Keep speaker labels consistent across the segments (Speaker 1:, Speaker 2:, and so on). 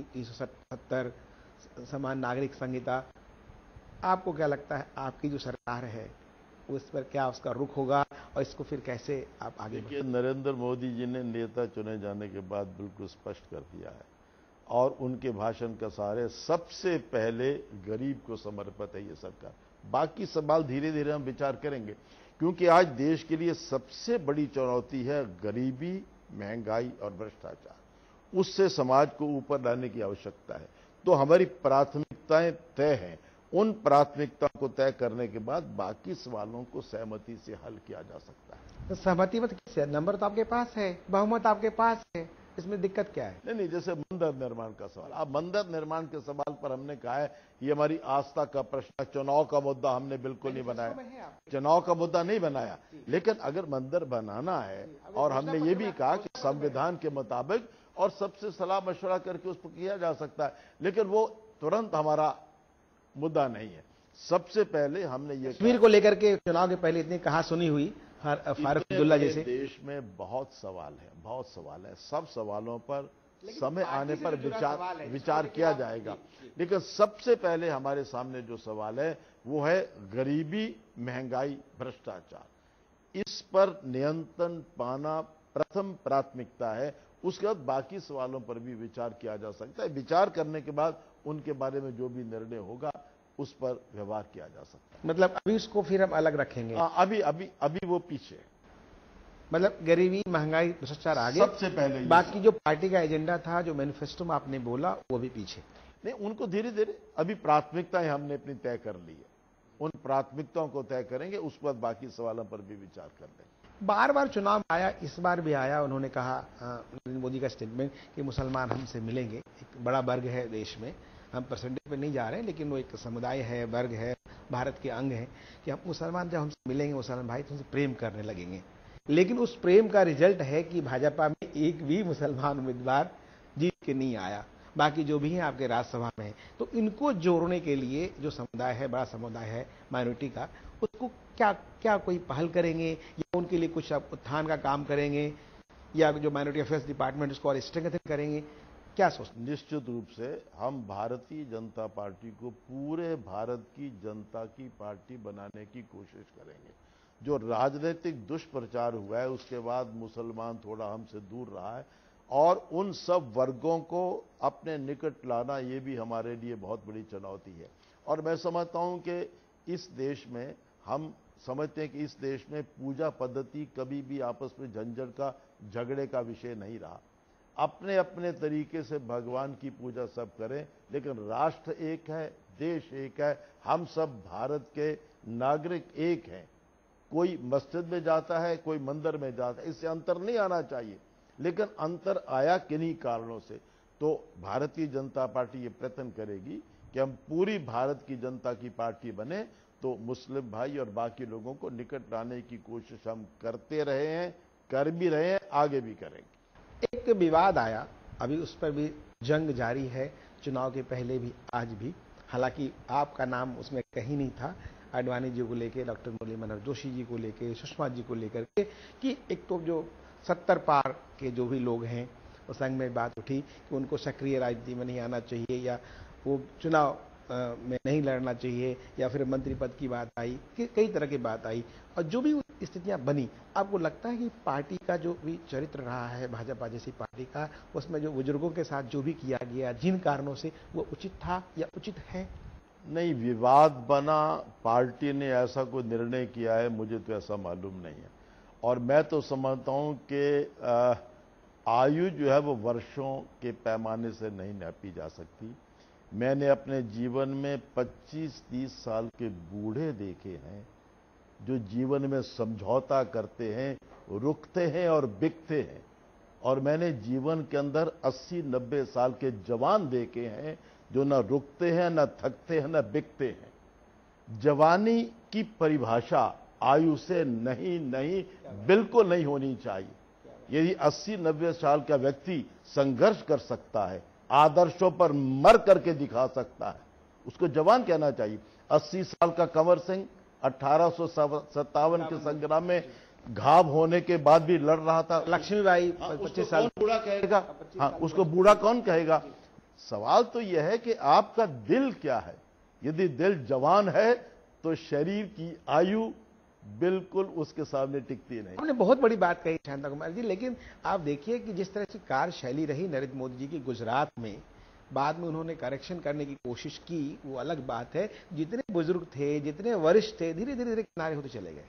Speaker 1: 370 समान नागरिक संहिता, आपको क्या लगता है आपकी जो सरकार है उस पर क्या उसका रुख होगा और इसको फिर कैसे आप आगे
Speaker 2: देखिए, नरेंद्र मोदी जी ने नेता चुने जाने के बाद बिल्कुल स्पष्ट कर दिया है और उनके भाषण का सारे सबसे पहले गरीब को समर्पित है ये सरकार। बाकी सवाल धीरे धीरे हम विचार करेंगे, क्योंकि आज देश के लिए सबसे बड़ी चुनौती है गरीबी, महंगाई और भ्रष्टाचार। उससे समाज को ऊपर लाने की आवश्यकता है। तो हमारी प्राथमिकताएं तय हैं। उन प्राथमिकताओं को तय करने के बाद बाकी सवालों को सहमति से हल किया जा सकता है।
Speaker 1: तो सहमति मत किससे? नंबर तो आपके पास है, बहुमत आपके पास है, इसमें दिक्कत क्या है?
Speaker 2: नहीं, जैसे मंदिर निर्माण का सवाल, अब मंदिर निर्माण के सवाल पर हमने कहा है ये हमारी आस्था का प्रश्न है, चुनाव का मुद्दा हमने बिल्कुल नहीं बनाया, चुनाव का मुद्दा नहीं बनाया। लेकिन अगर मंदिर बनाना है और हमने ये भी कहा कि संविधान के मुताबिक और सबसे सलाह मशवरा करके उस पर किया जा सकता है, लेकिन वो तुरंत हमारा मुद्दा नहीं है। सबसे पहले हमने ये
Speaker 1: कश्मीर को लेकर के चुनाव के पहले इतनी कहा सुनी हुई फारूक अब्दुल्ला जैसे,
Speaker 2: देश में बहुत सवाल है। सब सवालों पर समय आने पर विचार किया जाएगा। लेकिन सबसे पहले हमारे सामने जो सवाल है वो है गरीबी, महंगाई, भ्रष्टाचार। इस पर नियंत्रण पाना प्रथम प्राथमिकता है। उसके बाद बाकी सवालों पर भी विचार किया जा सकता है। विचार करने के बाद उनके बारे में जो भी निर्णय होगा उस पर व्यवहार किया जा सकता है।
Speaker 1: मतलब अभी उसको फिर हम अलग रखेंगे?
Speaker 2: अभी वो पीछे,
Speaker 1: मतलब गरीबी, महंगाई, भ्रष्टाचार आगे,
Speaker 2: सबसे पहले।
Speaker 1: बाकी जो पार्टी का एजेंडा था, जो मैनिफेस्टो में आपने बोला, वो भी पीछे।
Speaker 2: नहीं, उनको धीरे धीरे, अभी प्राथमिकताएं हमने अपनी तय कर ली है। उन प्राथमिकताओं को तय करेंगे, उसके बाद बाकी सवालों पर भी विचार कर लेंगे।
Speaker 1: बार बार चुनाव आया, इस बार भी आया, उन्होंने कहा नरेंद्र मोदी का स्टेटमेंट कि मुसलमान हमसे मिलेंगे। एक बड़ा वर्ग है देश में, हम परसेंटेज पे नहीं जा रहे हैं, लेकिन वो एक समुदाय है, वर्ग है, भारत के अंग है कि हम मुसलमान जब हमसे मिलेंगे, मुसलमान भाई तो हमसे प्रेम करने लगेंगे। लेकिन उस प्रेम का रिजल्ट है कि भाजपा में एक भी मुसलमान उम्मीदवार जीत के नहीं आया, बाकी जो भी हैं आपके राज्यसभा में। तो इनको जोड़ने के लिए जो समुदाय है, बड़ा समुदाय है माइनॉरिटी का, उसको क्या कोई पहल करेंगे या उनके लिए कुछ उत्थान का काम करेंगे या जो माइनॉरिटी अफेयर्स डिपार्टमेंट उसको और स्ट्रेंथन करेंगे, क्या सोचते?
Speaker 2: निश्चित रूप से हम भारतीय जनता पार्टी को पूरे भारत की जनता की पार्टी बनाने की कोशिश करेंगे। जो राजनीतिक दुष्प्रचार हुआ है उसके बाद मुसलमान थोड़ा हमसे दूर रहा है और उन सब वर्गों को अपने निकट लाना ये भी हमारे लिए बहुत बड़ी चुनौती है। और मैं समझता हूं कि इस देश में, हम समझते हैं कि इस देश में पूजा पद्धति कभी भी आपस में झगड़े का विषय नहीं रहा। अपने अपने तरीके से भगवान की पूजा सब करें, लेकिन राष्ट्र एक है, देश एक है, हम सब भारत के नागरिक एक हैं। कोई मस्जिद में जाता है, कोई मंदिर में जाता है, इससे अंतर नहीं आना चाहिए। लेकिन अंतर आया किन्हीं कारणों से। तो भारतीय जनता पार्टी ये प्रयत्न करेगी कि हम पूरी भारत की जनता की पार्टी बने, तो मुस्लिम भाई और बाकी लोगों को निकट लाने की कोशिश हम करते रहे हैं, कर भी रहे हैं, आगे भी करेंगे।
Speaker 1: एक विवाद आया, अभी उस पर भी जंग जारी है, चुनाव के पहले भी, आज भी। हालांकि आपका नाम उसमें कहीं नहीं था, आडवाणी जी को लेके, डॉक्टर मुरली मनोहर जोशी जी को लेके, सुषमा जी को लेकर के, कि एक तो जो 70 पार के जो भी लोग हैं, उस संघ में बात उठी कि उनको सक्रिय राजनीति में नहीं आना चाहिए या वो चुनाव में नहीं लड़ना चाहिए, या फिर मंत्री पद की बात आई, कि कई तरह की बात आई। और जो भी स्थितियां बनी, आपको लगता है कि पार्टी का जो भी चरित्र रहा है, भाजपा जैसी पार्टी का, उसमें जो बुजुर्गों के साथ जो भी किया गया, जिन कारणों से, वो उचित था या उचित है?
Speaker 2: नहीं, विवाद बना, पार्टी ने ऐसा कोई निर्णय किया है, मुझे तो ऐसा मालूम नहीं है। और मैं तो समझता हूं कि आयु जो है वो वर्षों के पैमाने से नहीं नापी जा सकती। मैंने अपने जीवन में 25-30 साल के बूढ़े देखे हैं जो जीवन में समझौता करते हैं, रुकते हैं और बिकते हैं। और मैंने जीवन के अंदर 80-90 साल के जवान देखे हैं जो न रुकते हैं, न थकते हैं, न बिकते हैं। जवानी की परिभाषा आयु से नहीं बिल्कुल नहीं होनी चाहिए। यदि 80-90 साल का व्यक्ति संघर्ष कर सकता है, आदर्शों पर मर करके दिखा सकता है, उसको जवान कहना चाहिए। 80 साल का कंवर सिंह 1857 के संग्राम में घाव होने के बाद भी लड़ रहा था।
Speaker 1: लक्ष्मीबाई 25 साल
Speaker 2: बूढ़ा कहेगा? हाँ, उसको बूढ़ा कौन कहेगा? सवाल तो यह है कि आपका दिल क्या है। यदि दिल जवान है तो शरीर की आयु बिल्कुल उसके सामने टिकती नहीं।
Speaker 1: हमने बहुत बड़ी बात कही शांता कुमार जी, लेकिन आप देखिए कि जिस तरह से कार्यशैली रही नरेंद्र मोदी जी की गुजरात में, बाद में उन्होंने करेक्शन करने की कोशिश की, वो अलग बात है। जितने बुजुर्ग थे, जितने वरिष्ठ थे, धीरे धीरे किनारे होते चले गए।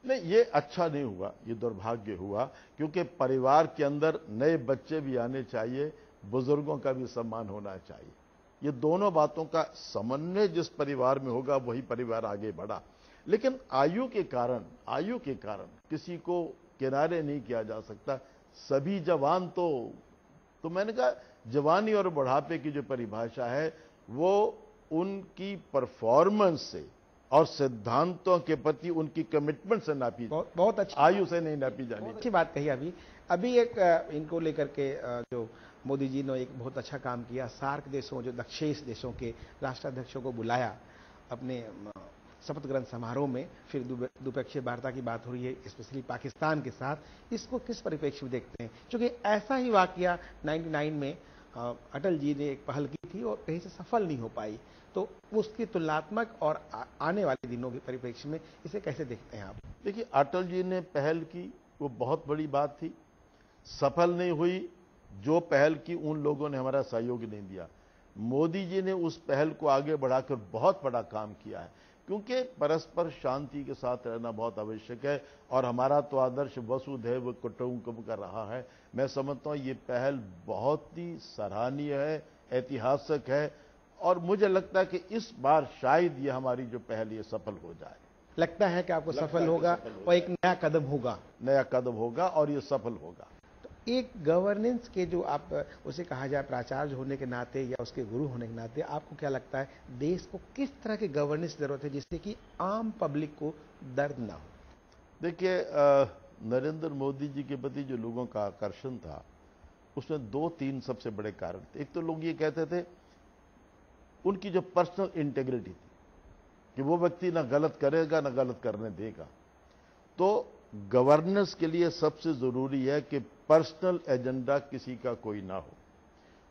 Speaker 2: नहीं, ये अच्छा नहीं हुआ, ये दुर्भाग्य हुआ, क्योंकि परिवार के अंदर नए बच्चे भी आने चाहिए, बुजुर्गों का भी सम्मान होना चाहिए। ये दोनों बातों का समन्वय जिस परिवार में होगा वही परिवार आगे बढ़ा। लेकिन आयु के कारण किसी को किनारे नहीं किया जा सकता। सभी जवान तो मैंने कहा जवानी और बुढ़ापे की जो परिभाषा है वो उनकी परफॉर्मेंस से और सिद्धांतों के प्रति उनकी कमिटमेंट से नापी,
Speaker 1: बहुत अच्छी
Speaker 2: आयु से नहीं नापी जानी।
Speaker 1: अच्छी बात कही। अभी एक इनको लेकर के जो मोदी जी ने एक बहुत अच्छा काम किया, सार्क देशों, जो दक्षेश देशों के राष्ट्राध्यक्षों को बुलाया अपने शपथ ग्रहण समारोह में, फिर द्विपक्षीय वार्ता की बात हो रही है, स्पेशली पाकिस्तान के साथ। इसको किस परिप्रेक्ष्य में देखते हैं? क्योंकि ऐसा ही वाकया 99 में अटल जी ने एक पहल की थी और कहीं से सफल नहीं हो पाई, तो उसकी तुलनात्मक और आने वाले दिनों के परिप्रेक्ष्य में इसे कैसे देखते हैं आप?
Speaker 2: देखिए, अटल जी ने पहल की, वो बहुत बड़ी बात थी। सफल नहीं हुई, जो पहल की उन लोगों ने हमारा सहयोग नहीं दिया। मोदी जी ने उस पहल को आगे बढ़ाकर बहुत बड़ा काम किया है, क्योंकि परस्पर शांति के साथ रहना बहुत आवश्यक है। और हमारा तो आदर्श वसुधैव कुटुंबकम का रहा है। मैं समझता हूं ये पहल बहुत ही सराहनीय है, ऐतिहासिक है, और मुझे लगता है कि इस बार शायद ये हमारी जो पहल ये सफल हो जाए।
Speaker 1: लगता है कि आपको सफल होगा और एक नया कदम होगा
Speaker 2: और ये सफल होगा।
Speaker 1: एक गवर्नेंस के जो आप उसे कहा जाए प्राचार्य होने के नाते या उसके गुरु होने के नाते, आपको क्या लगता है देश को किस तरह की गवर्नेंस की जरूरत है जिससे कि आम पब्लिक को दर्द ना हो?
Speaker 2: देखिए, नरेंद्र मोदी जी के प्रति जो लोगों का आकर्षण था उसमें 2-3 सबसे बड़े कारण थे। एक तो लोग ये कहते थे उनकी जो पर्सनल इंटेग्रिटी थी कि वो व्यक्ति ना गलत करेगा ना गलत करने देगा। तो गवर्नेंस के लिए सबसे जरूरी है कि पर्सनल एजेंडा किसी का कोई ना हो।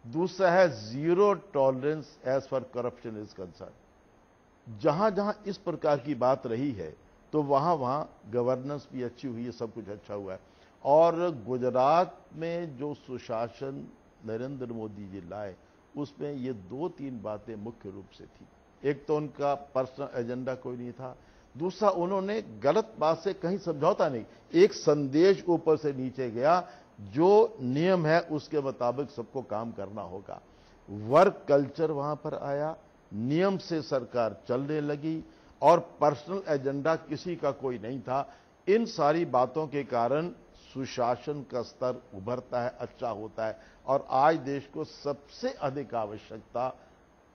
Speaker 2: दूसरा है zero tolerance as for corruption is concern. जहां जहां इस प्रकार की बात रही है तो वहां वहां गवर्नेंस भी अच्छी हुई है, सब कुछ अच्छा हुआ है। और गुजरात में जो सुशासन नरेंद्र मोदी जी लाए उसमें ये 2-3 बातें मुख्य रूप से थी। एक तो उनका पर्सनल एजेंडा कोई नहीं था, दूसरा उन्होंने गलत बात से कहीं समझौता नहीं, एक संदेश ऊपर से नीचे गया, जो नियम है उसके मुताबिक सबको काम करना होगा। वर्क कल्चर वहां पर आया, नियम से सरकार चलने लगी और पर्सनल एजेंडा किसी का कोई नहीं था। इन सारी बातों के कारण सुशासन का स्तर उभरता है, अच्छा होता है। और आज देश को सबसे अधिक आवश्यकता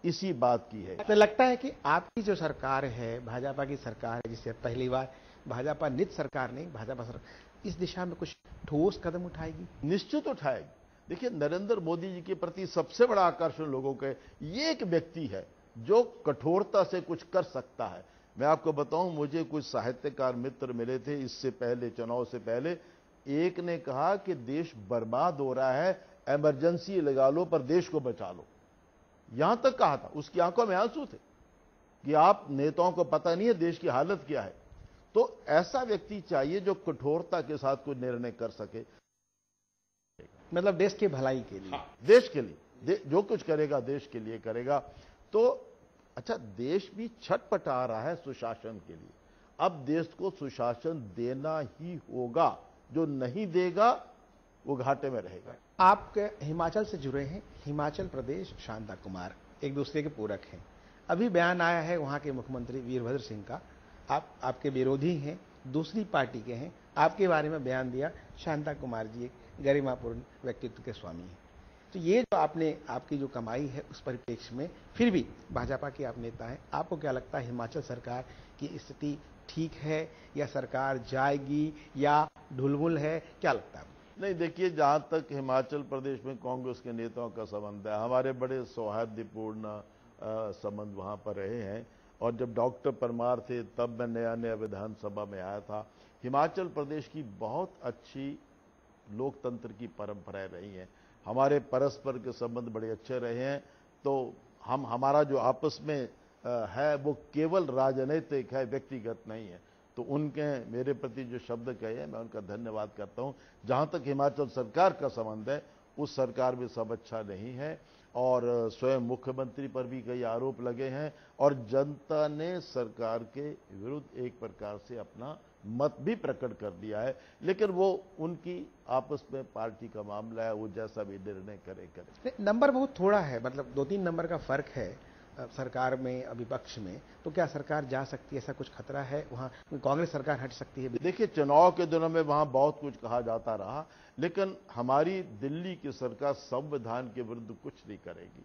Speaker 2: इसी बात की है।
Speaker 1: तो लगता है कि आपकी जो सरकार है, भाजपा की सरकार है, जिसे पहली बार भाजपा नित सरकार नहीं, भाजपा सरकार, इस दिशा में कुछ ठोस कदम उठाएगी?
Speaker 2: निश्चित उठाएगी। देखिए, नरेंद्र मोदी जी के प्रति सबसे बड़ा आकर्षण लोगों के ये एक व्यक्ति है जो कठोरता से कुछ कर सकता है। मैं आपको बताऊं, मुझे कुछ साहित्यकार मित्र मिले थे इससे पहले, चुनाव से पहले। एक ने कहा कि देश बर्बाद हो रहा है, इमरजेंसी लगा लो पर देश को बचा लो। यहां तक कहा था, उसकी आंखों में आंसू थे कि आप नेताओं को पता नहीं है देश की हालत क्या है। तो ऐसा व्यक्ति चाहिए जो कठोरता के साथ कोई निर्णय कर सके,
Speaker 1: मतलब देश की भलाई के लिए।
Speaker 2: देश के लिए जो कुछ करेगा देश के लिए करेगा। तो अच्छा, देश भी छटपटा रहा है सुशासन के लिए। अब देश को सुशासन देना ही होगा, जो नहीं देगा वो घाटे में रहेगा।
Speaker 1: आप हिमाचल से जुड़े हैं, हिमाचल प्रदेश, शांता कुमार एक दूसरे के पूरक हैं। अभी बयान आया है वहां के मुख्यमंत्री वीरभद्र सिंह का, आपके विरोधी हैं, दूसरी पार्टी के हैं, आपके बारे में बयान दिया। शांता कुमार जी एक गरिमापूर्ण व्यक्तित्व के स्वामी हैं। तो ये जो आपकी जो कमाई है उस परिप्रेक्ष्य में, फिर भी भाजपा के आप नेता हैं, आपको क्या लगता है हिमाचल सरकार की स्थिति ठीक है या सरकार जाएगी या ढुलमुल है, क्या लगता है?
Speaker 2: नहीं, देखिए, जहां तक हिमाचल प्रदेश में कांग्रेस के नेताओं का संबंध है, हमारे बड़े सौहार्दपूर्ण संबंध वहां पर रहे हैं। और जब डॉक्टर परमार थे तब मैं नया विधानसभा में आया था। हिमाचल प्रदेश की बहुत अच्छी लोकतंत्र की परंपराएं रही हैं। हमारे परस्पर के संबंध बड़े अच्छे रहे हैं। तो हमारा जो आपस में है वो केवल राजनीतिक है, व्यक्तिगत नहीं है। तो उनके मेरे प्रति जो शब्द कहे हैं, मैं उनका धन्यवाद करता हूं। जहां तक हिमाचल सरकार का संबंध है, उस सरकार में सब अच्छा नहीं है और स्वयं मुख्यमंत्री पर भी कई आरोप लगे हैं और जनता ने सरकार के विरुद्ध एक प्रकार से अपना मत भी प्रकट कर दिया है। लेकिन वो उनकी आपस में पार्टी का मामला है, वो जैसा भी निर्णय करे।
Speaker 1: नंबर बहुत थोड़ा है, मतलब 2-3 नंबर का फर्क है सरकार में विपक्ष में। तो क्या सरकार जा सकती है, ऐसा कुछ खतरा है वहां? कांग्रेस सरकार हट सकती है?
Speaker 2: देखिए, चुनाव के दिनों में वहां बहुत कुछ कहा जाता रहा, लेकिन हमारी दिल्ली की सरकार संविधान के विरुद्ध कुछ नहीं करेगी।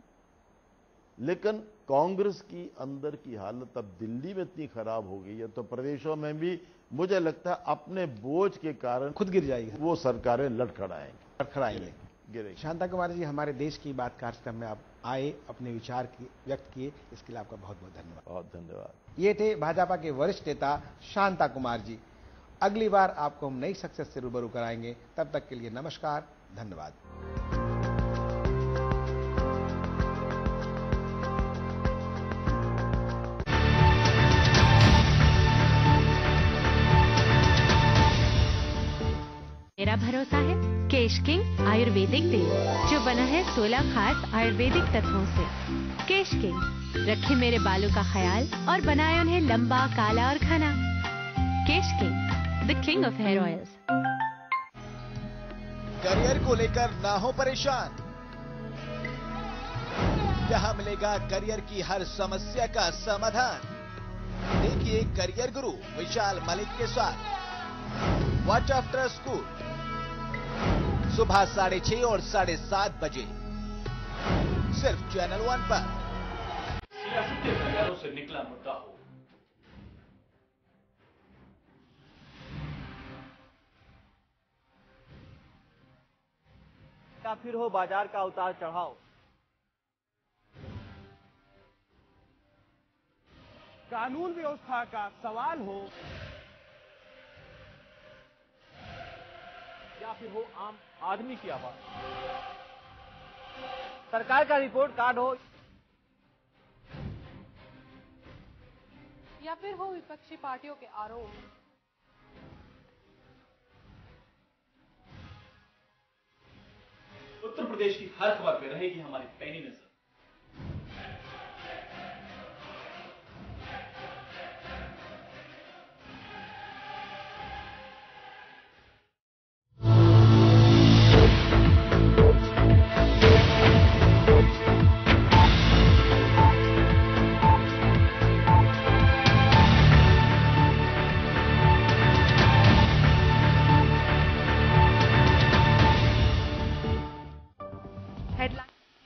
Speaker 2: लेकिन कांग्रेस की अंदर की हालत अब दिल्ली में इतनी खराब हो गई है, तो प्रदेशों में भी मुझे लगता है अपने बोझ के कारण
Speaker 1: खुद गिर जाएगी,
Speaker 2: वो सरकारें लड़खड़ाएंगी।
Speaker 1: शांता कुमार जी, हमारे देश की बात कार्यक्रम में आप आए, अपने विचार व्यक्त किए, इसके लिए आपका बहुत बहुत धन्यवाद।
Speaker 2: बहुत धन्यवाद।
Speaker 1: ये थे भाजपा के वरिष्ठ नेता शांता कुमार जी। अगली बार आपको हम नई सक्सेस से रूबरू कराएंगे। तब तक के लिए नमस्कार, धन्यवाद।
Speaker 3: मेरा भरोसा है केश किंग आयुर्वेदिक तेल, जो बना है 16 खास आयुर्वेदिक तत्वों से। केश किंग रखे मेरे बालों का ख्याल और बनाए उन्हें लंबा, काला और घना। Kesh King, the king of hair oils.
Speaker 4: Career को लेकर ना हो परेशान, यहाँ मिलेगा करियर की हर समस्या का समाधान। देखिए करियर गुरु विशाल मलिक के साथ वॉच आफ्टर स्कूल, सुबह 6:30 और 7:30 बजे, सिर्फ चैनल 1 पर।
Speaker 5: सियासत के गलियारों से निकला मुद्दा हो,
Speaker 6: या फिर हो बाजार का उतार चढ़ाव,
Speaker 7: कानून व्यवस्था का सवाल हो,
Speaker 5: या फिर हो आम आदमी की आवाज,
Speaker 6: सरकार का रिपोर्ट कार्ड हो,
Speaker 8: या फिर हो विपक्षी पार्टियों के आरोप,
Speaker 5: उत्तर प्रदेश की हर खबर पे रहेगी हमारी पैनी नजर।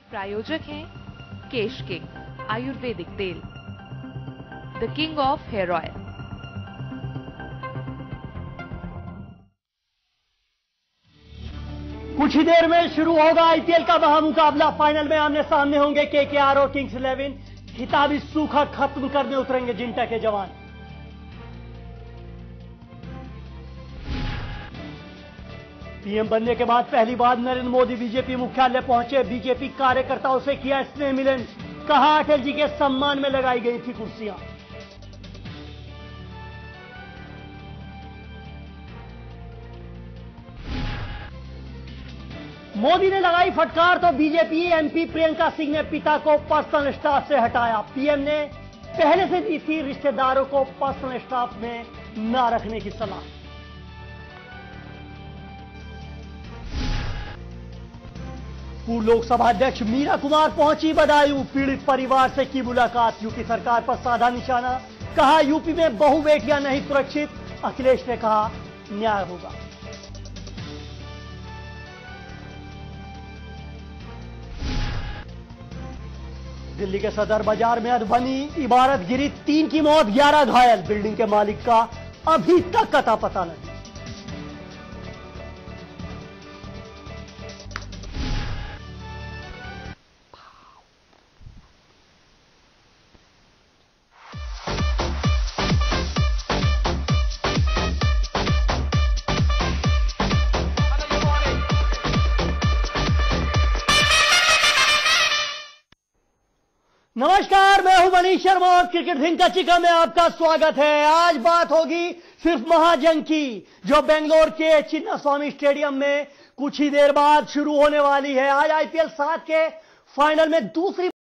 Speaker 8: प्रायोजक हैं केश किंग आयुर्वेदिक तेल, the king of hair oil.
Speaker 9: कुछ ही देर में शुरू होगा आईपीएल का महामुकाबला। फाइनल में आमने सामने होंगे केकेआर और किंग्स 11। खिताबी सूखा खत्म करने उतरेंगे जिंटा के जवान। पीएम बनने के बाद पहली बार नरेंद्र मोदी बीजेपी मुख्यालय पहुंचे। बीजेपी कार्यकर्ताओं से किया स्नेह मिलन, कहा अटल जी के सम्मान में लगाई गई थी कुर्सियां। मोदी ने लगाई फटकार तो बीजेपी एमपी प्रियंका सिंह ने पिता को पर्सनल स्टाफ से हटाया। पीएम ने पहले से दी थी रिश्तेदारों को पर्सनल स्टाफ में न रखने की सलाह। पूर्व लोकसभा अध्यक्ष मीरा कुमार पहुंची बदायूं। पीड़ित परिवार से की मुलाकात। यूपी सरकार पर साधा निशाना, कहा यूपी में बहु बेटियां नहीं सुरक्षित। अखिलेश ने कहा न्याय होगा। दिल्ली के सदर बाजार में अधबनी इमारत गिरी, 3 की मौत 11 घायल। बिल्डिंग के मालिक का अभी तक अता पता नहीं। नमस्कार, मैं हूं मनीष शर्मा और क्रिकेट रिंग का चिका में आपका स्वागत है। आज बात होगी सिर्फ महाजंग की, जो बेंगलोर के चिन्नास्वामी स्टेडियम में कुछ ही देर बाद शुरू होने वाली है। आज आईपीएल 7 के फाइनल में दूसरी